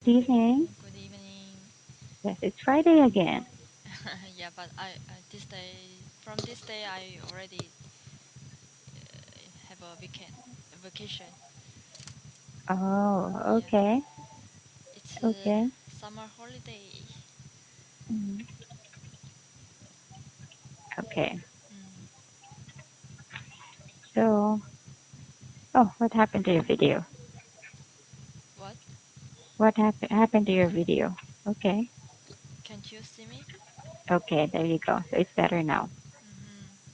Good evening. Good evening. Yes, it's Friday again. Yeah, but I this day from this day I already have a weekend a vacation. Oh, Yeah, okay. it's a Okay. summer holiday. Mhm. Okay. Mm. So, oh, what happened to your video? What? What happened to your video? Okay. Can't you see me? Okay, there you go. So it's better now.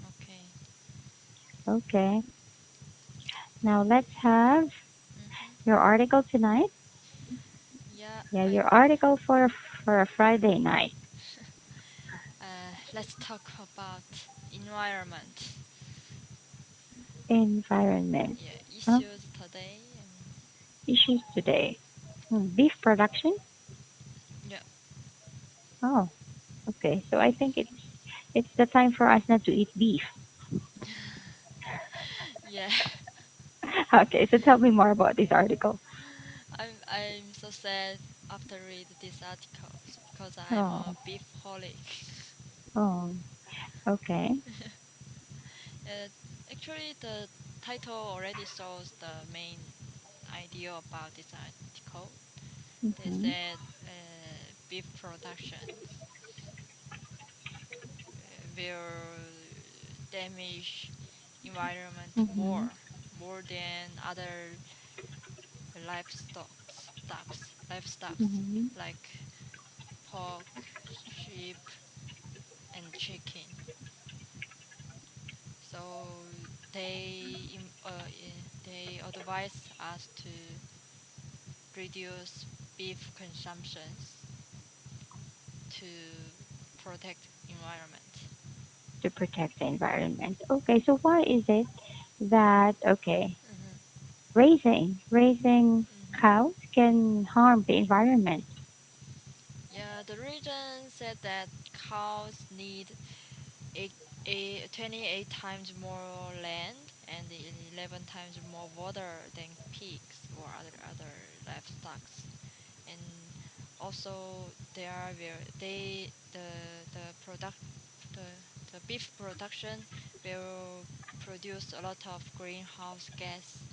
Okay. Okay. Now let's have Mm-hmm. your article tonight. Yeah, Yeah, I. your article for a Friday night. Let's talk about environment. Environment. Yeah, Oh, issues today. issues today. Beef production. Yeah. Oh, okay. So I think it's the time for us not to eat beef. Yeah. Okay, so tell me more about this article. I'm so sad after read these articles because I'm a Oh, beef holic. oh, okay. Uh, Actually, the title already shows the main idea about this article. They Mhm, said beef production will damage environment mhm, more than other livestocks mhm, like pork, sheep, and chicken. So they advise us to reduce beef consumptions to protect environment. to protect the environment. Okay, so why is it that okay, Hmm. raising Hmm. cows can harm the environment? Yeah, the region said that cows need eight, 28 times more land and 11 times more water than pigs or other livestock. And also they are very they the product the the beef production will produce a lot of greenhouse gas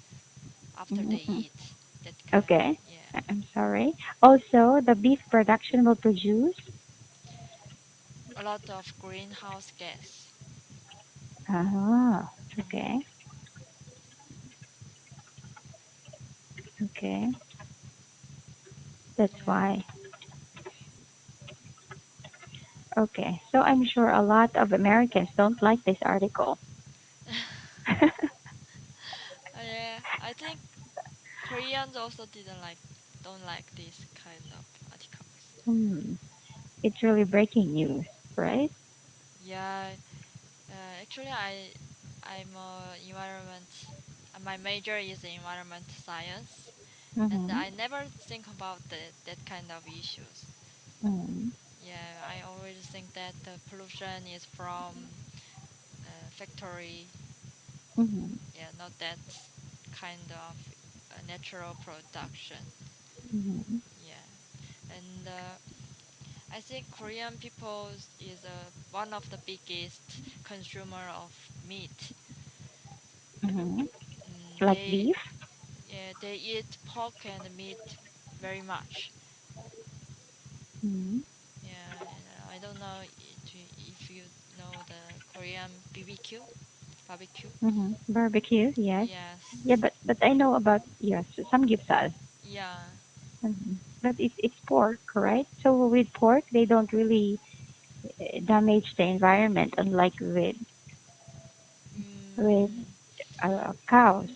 after they Mhm. eat that kind. Okay, Yeah, I'm sorry. Also, the beef production will produce. a lot of greenhouse gas. Ah, Hmm. okay, okay. That's Yeah. why. Okay, so I'm sure a lot of Americans don't like this article. Yeah, I think Koreans also didn't like don't like this kind of articles. Hmm. It's really breaking news, right? Yeah, actually, I'm a environment. My major is environment science, and Mm-hmm. I never think about that kind of issues. Mm-hmm. Yeah, I always think that the pollution is from factory. Mm-hmm. Yeah, not that kind of natural production. Mm-hmm. Yeah, and I think Korean people is one of the biggest consumer of meat. Mm-hmm. Mm, Like they beef. Yeah, they eat pork and meat very much. Mm-hmm. Yeah, and I don't know if you know the Korean BBQ barbecue. Mm-hmm. Barbecue, yes. Yeah, Yes. but I know about yes samgyeopsal. Yeah. Mm-hmm. But it's pork, right? So with pork, they don't really damage the environment, unlike with Mm, cows.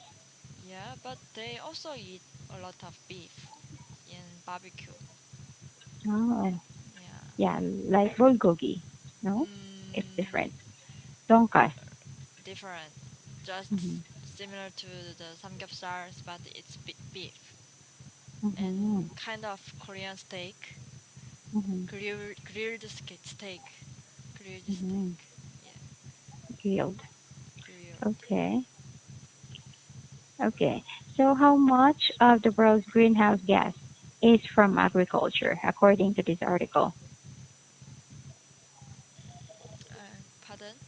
yeah, but they also eat a lot of beef in barbecue. Oh, Yeah. yeah, like bulgogi. No, it's Mm, different. Donkas. different. Just Mm-hmm. similar to the samgyeopsals, but it's beef Mm-hmm. and kind of Korean steak. Mm-hmm. Grilled Mm-hmm. steak. Yeah, Grilled. grilled. Okay. Okay. So how much of the world's greenhouse gas? is from agriculture, according to this article. Pardon?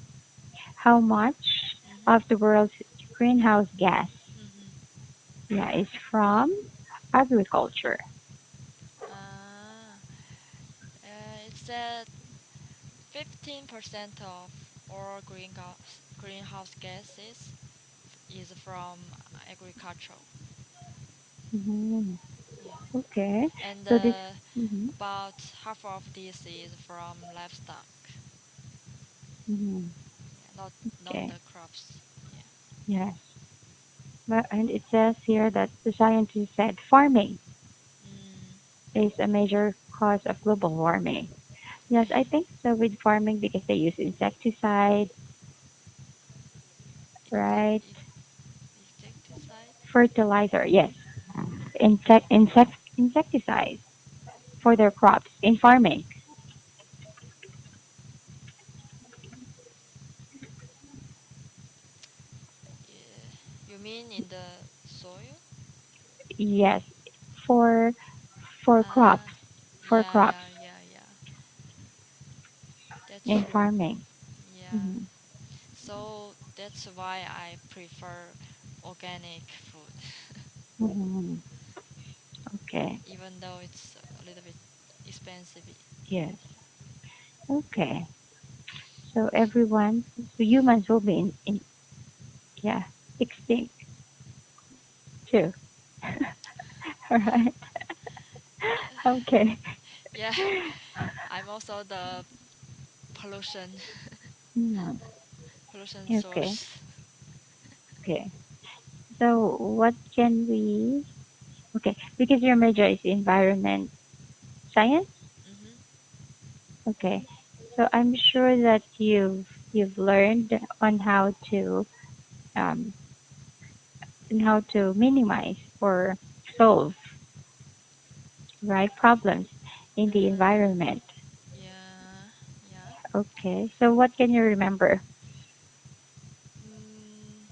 How much Mm-hmm. of the world's greenhouse gas, Mm-hmm. yeah, is from agriculture? Ah, it said 15% of all greenhouse gases is from agriculture. Hmm. Yeah, Okay. and So this. Hmm. about half of this is from livestock. Hmm. Yeah, not Okay. the crops. Yeah. Yes. But, and it says here that the scientists said farming Mm, is a major cause of global warming. Yes, I yeah. think so with farming because they use insecticide, right? It insecticide. Fertilizer, yes. Insecticides for their crops in farming. Yeah. You mean in the soil? Yes, for crops, Ah, for yeah, crops yeah, yeah, yeah. That's in true. farming. Yeah. Hmm. So that's why I prefer organic food, Hmm. Okay. even though it's a little bit expensive. Yes. Yeah. Okay. So everyone, so humans will be in yeah, extinct too. All right. Okay. Yeah, I'm also the pollution Hmm. pollution Okay. source. Okay. So what can we? Okay, because your major is environment science. Mm-hmm. Okay. So I'm sure that you've learned um, on how to minimize or solve right problems in the Uh, environment. yeah, yeah. Okay. So what can you remember? Mm,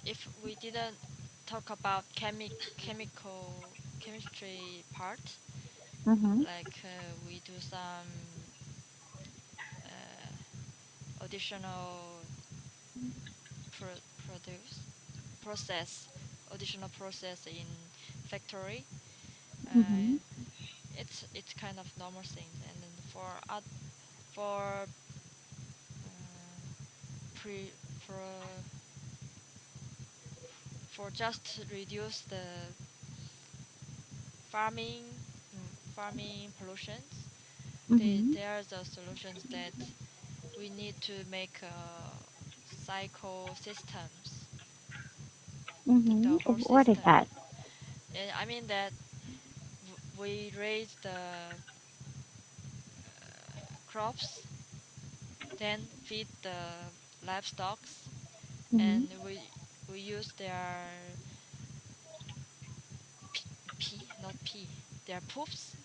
if we didn't talk about chemistry part, Mhm. like we do some uh, additional produce process additional process in factory. Mhm. uh, it's kind of normal things, and then for uh, pre for just reduce the farming farming pollutions, Mhm. there are the solutions that we need to make cycle systems, Mhm. the whole What is system. that? I mean that we raise the crops, then feed the livestock, Mhm. and we use their not pee, their poofs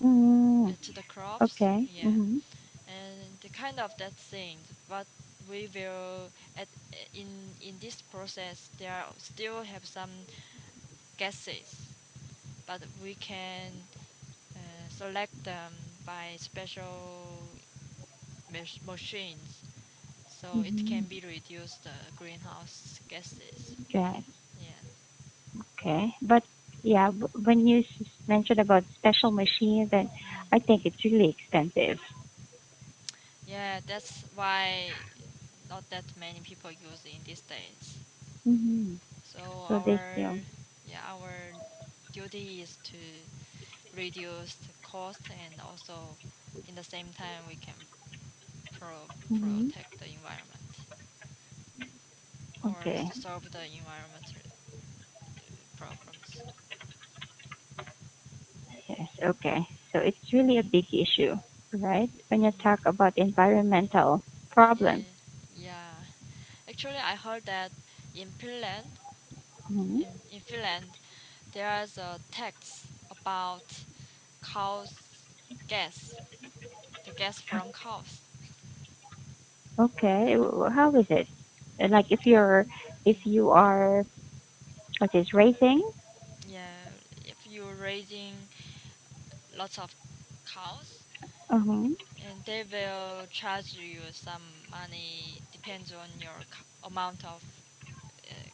Mm. to the crops. Okay. Yeah, Mhm. and the kind of that things. But we will at in this process there still have some gases, but we can select them by special machines, so it Mhm. can be reduced the greenhouse gases. Yes. Yeah. Okay. But yeah, when you mentioned about special machine, then Mm. I think it's really expensive. Yeah, that's why not that many people use in these days. Mhm. So So they still. our duty is to reduce the cost, and also in the same time we can Mhm. protect the environment, or Okay. solve the environmental problems. Yes. Okay. So it's really a big issue, right? When you Mm. talk about environmental problems. Yeah, yeah. Actually, I heard that in Finland, Mhm. in Finland, there's a tax about cows gas, the gas from cows. Okay. How is it? Like if you are what is racing? you're raising lots of cows, Uh-huh. and they will charge you some money depends on your amount of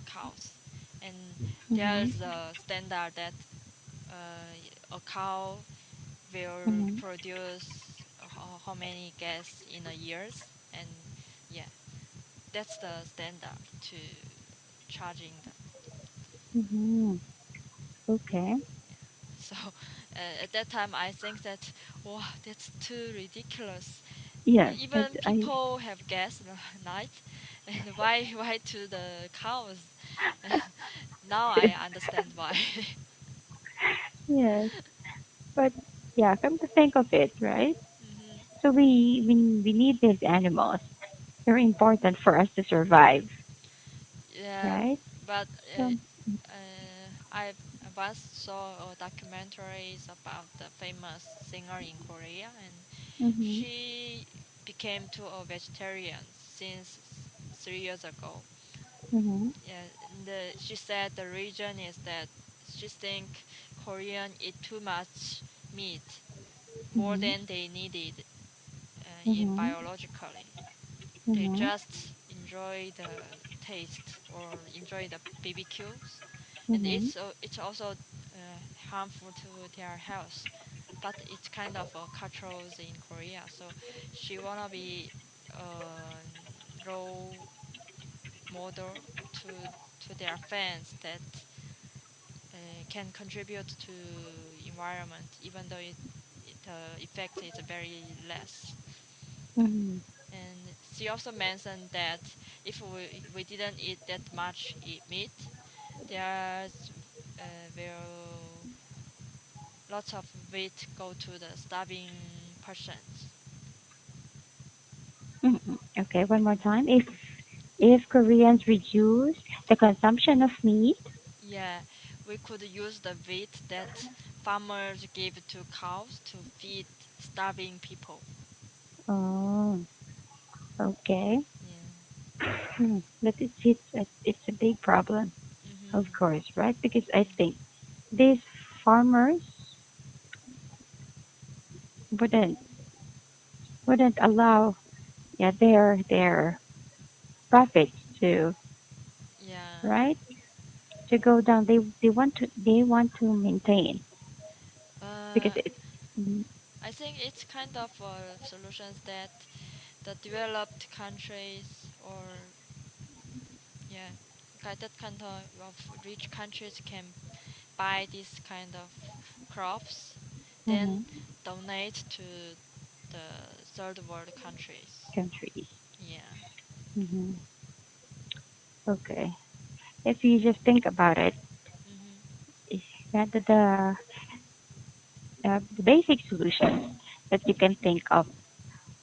cows. And Uh-huh. there's a standard that a cow will Uh-huh. produce how many gas in a years, and yeah, that's the standard to charging them. Uh-huh. Okay. So at that time, I think that wow, that's too ridiculous. Yes, Even I people have gas night, and why to the cows? And now I understand why. yes. But yeah, come to think of it, right? hmm So we need these animals. They're important for us to survive, Yeah, right? but So I once saw documentaries about the famous singer in Korea, and mhm. she became to a vegetarian since 3 years ago. Mhm. Yeah, and she said the reason is that she think Korean eat too much meat, more Mhm. than they needed in Mhm. biologically. They Mhm. just enjoy the taste or enjoy the BBQs, and Mhm. it's also harmful to their health. But it's kind of a cultures in Korea, so she wanna be a role model to their fans that can contribute to environment, even though the effect is very less. Mhm. And she also mentioned that if we didn't eat that much meat, there's will lots of weight go to the starving persons. Mhm. Okay, one more time. If Koreans reduce the consumption of meat, Yeah, we could use the weight that farmers give to cows to feed starving people. oh, okay. Yeah. But it's a big problem, of Mhm. course, right? Because I Mhm. think these farmers wouldn't wouldn't allow, yeah, their profits to, Yeah. right, to go down. They want to maintain because Uh, it. Mhm. I think it's kind of solutions that the developed countries or yeah, that kind of rich countries can buy this kind of crops, then Mhm. donate to the third world countries. Countries. Yeah. Mhm. Okay. If you just think about it, Mhm. is that the basic solution that you can think of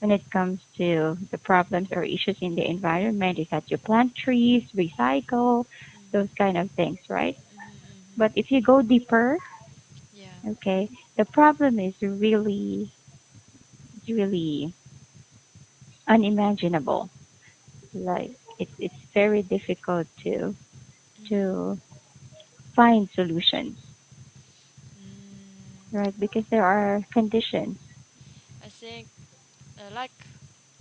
when it comes to the problems or issues in the environment is that you plant trees, recycle, those Mhm. kind of things, right? Mhm. Mhm. But if you go deeper, Yeah. okay, the problem is really unimaginable. Like it's very difficult Mhm. to find solutions, Mm, right? Because there are conditions. I think like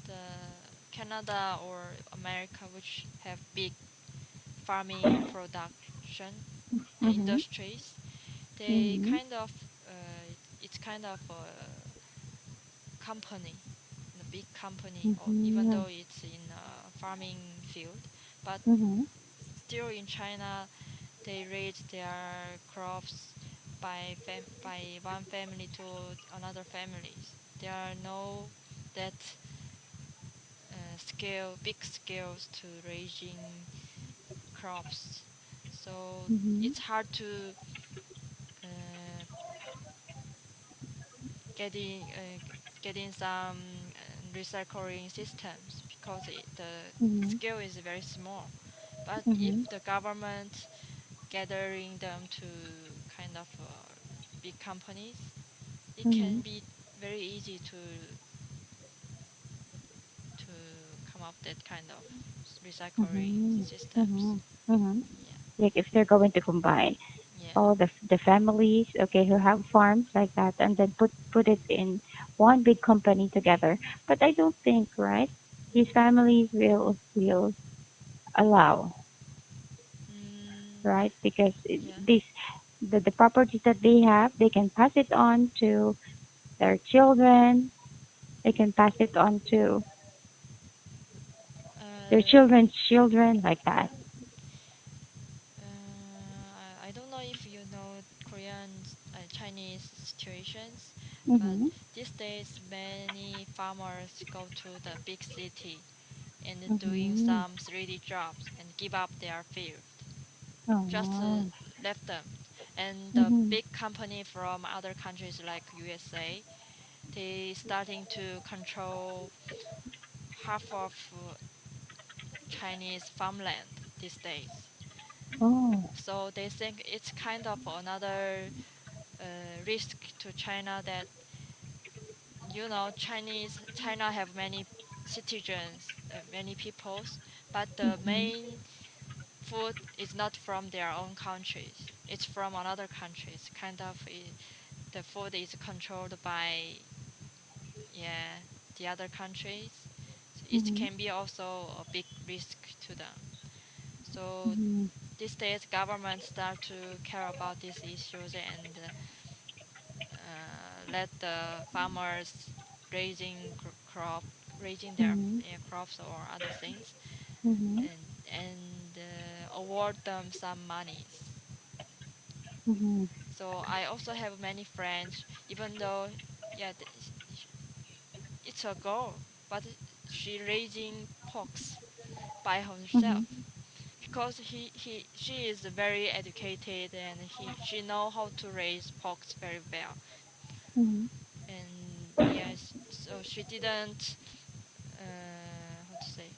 the Canada or America, which have big farming production Mhm. industries, they Mhm. kind of it's kind of a company, a big company, or even Mhm. though it's in a farming field, but Mhm. still in China, they raise their crops by one family to another families. There are no that big scales to raising crops, so Mhm. it's hard to uh, getting getting some recycling systems because the Mhm. scale is very small. But if Mhm. the government gathering them to kind of big companies, it can Mhm. be very easy to come up that kind of recycling Mhm. systems. Mhm. Mhm. Yeah. Like if they're going to combine. Yeah. all the families, okay, who have farms like that, and then put it in one big company together. But I don't think, right, these Mm. families will allow, Mm, right, because yeah. this the properties that they have, they can pass it on to their children. They can pass it on to their Uh, children's children, like that. I don't know if you know Korean Chinese situations, but Mhm. these days many farmers go to the big city and doing Mhm. some 3D jobs and give up their field, just Oh. left them. And the Mhm. big company from other countries like USA, they starting to control half of Chinese farmland these days. Oh. So they think it's kind of another risk to China that China have many citizens, many peoples, but the Mhm. main food is not from their own countries. It's from another countries. Kind of the food is controlled by, yeah, the other countries. So it Mhm. can be also a big risk to them. So Mhm. these days, government start to care about these issues and let the farmers raising crop, raising their Mhm. crops or other things, Mhm. and award them some monies. Mhm. So I also have many friends, even though, yeah, it's a girl, but she raising porks by Mhm. herself because she is very educated and she know how to raise porks very well. Mhm. And yes, so she didn't how to say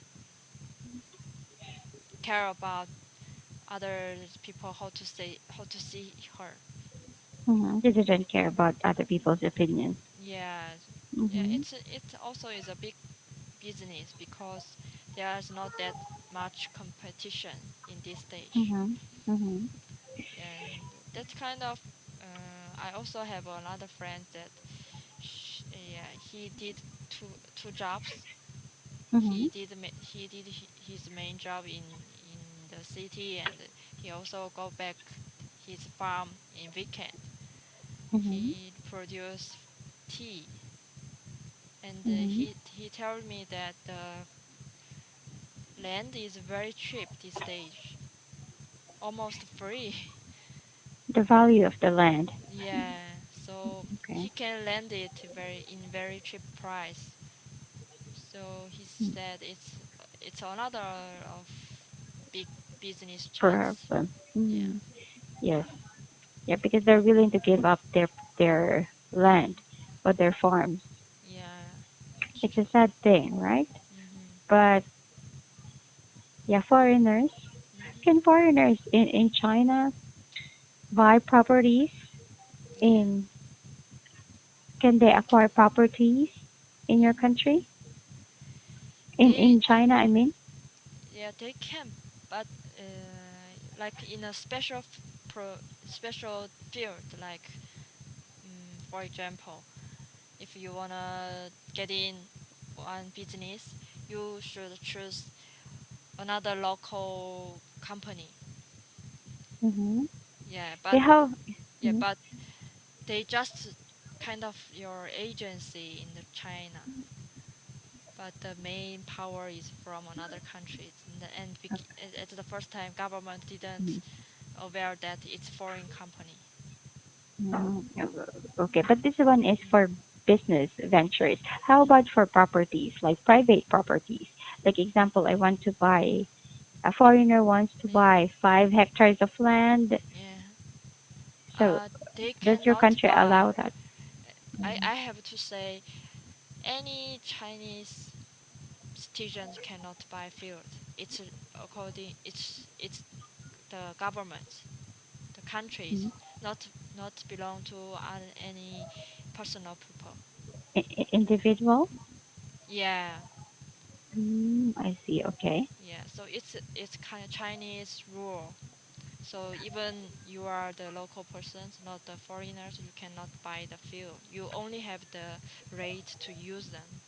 care about other people how to see her. Mhm. They didn't care about other people's opinions. Yeah, yeah. Mhm. It also is a big business because there's not that much competition in this stage. Mhm. Mhm. And that's kind of. I also have another friend that, yeah, he did two jobs. Mhm. He did his main job in the city, and he also go back his farm in weekend. Mhm. He produced tea, and Mhm. he told me that the land is very cheap these days, almost free. The value of the land. Yeah, so Okay. he can land it very cheap price. So he Mm. said it's another of big business chance. Problem. Yeah, Mm. Yes. Yeah, because they're willing to give up their land or their farms. yeah, that's It's a true. sad thing, right? Mhm, But yeah, foreigners, mhm. can foreigners in China buy properties Yeah, in can they acquire properties in your yeah. country? They In China, I mean? yeah they can, but like in a special field, like for example, if you wanna get in one business, you should choose another local company. Mhm. Yeah, They but have yeah, mhm. but they just kind of your agency in the China, but the main power is from another countries. At the first time, government didn't Mhm. aware that it's foreign company. Mhm. Okay, but this one is Mm, for business ventures. How mm, about for properties, like private properties? Like example, I want to buy a foreigner wants to yeah, buy 5 hectares of land. yeah. So They does your cannot country allow buy. that? I have to say, any Chinese citizens cannot buy field. It's the government, the countries, Mhm. not belong to any personal people. Individual? Yeah, I see. Okay. yeah. So it's kind of Chinese rule. So even you are the local persons, not the foreigners, you cannot buy the field. You only have the right to use them.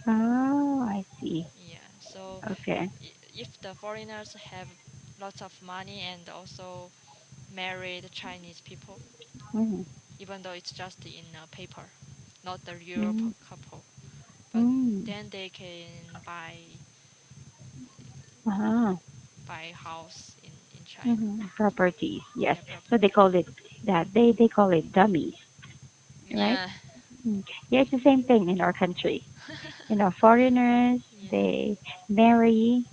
Oh, I see. Yeah. So Okay. if the foreigners have lots of money and also married Chinese people, Mm-hmm. even though it's just in a paper, not the real Mm-hmm. couple, but Mm-hmm. then they can Uh-huh. buy house in China. Mm-hmm. Properties, yes. Yeah, So they property. call it that. They call it dummies, right? Yeah. Mm. Yeah, it's the same thing in our country. You know, foreigners Yeah. they marry,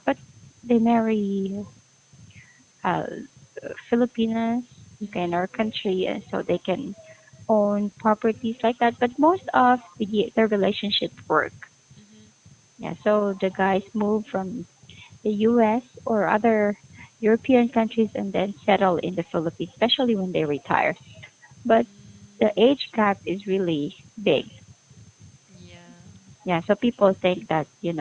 but they marry uh, Filipinas in Mhm. our country, so they can own properties like that. But most of the relationship work. Mhm. Yeah, so the guys move from the U.S. or other European countries and then settle in the Philippines, especially when they retire. But the Mm, age gap is really big. yeah. Yeah, so people think that the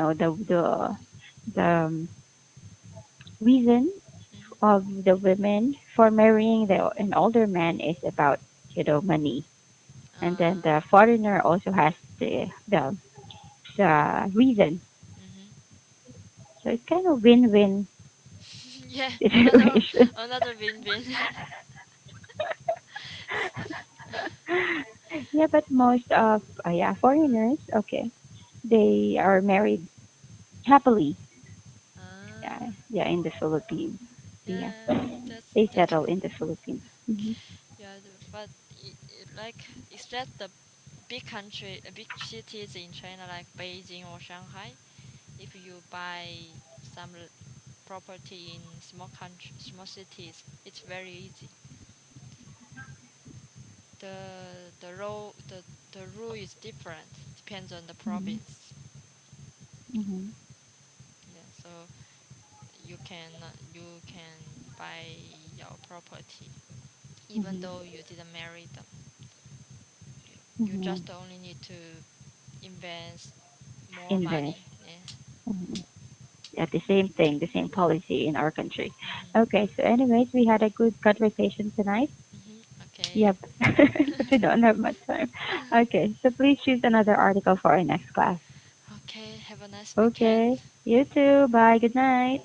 reason Mhm. of the women for marrying an older man is about money, and then Uh. the foreigner also has the reason. Mhm. So it's kind of win-win Yeah. Another situation. another win-win. Yeah, but most of foreigners, okay, they are married happily. Yeah, Ah. yeah, in the Philippines. Yeah, Yeah. they That's settle good. in the Philippines. Hmm. Yeah, but like except the big country, big cities in China like Beijing or Shanghai, if you buy some property in small country, small cities, it's very easy. The rule is different. Depends on the Hmm. province. Hmm. Yeah, so you can buy your property even Hmm. though you didn't marry them. You Hmm. just only need to invest more Invest. money. Yeah. Hmm. Yeah, the same thing, the same policy in our country. Mhm. Okay, so anyways, we had a good conversation tonight. Mhm. Okay. Yep, but we don't have much time. Okay, so please choose another article for our next class. Okay. Have a nice weekend. Okay, you too. Bye. Good night.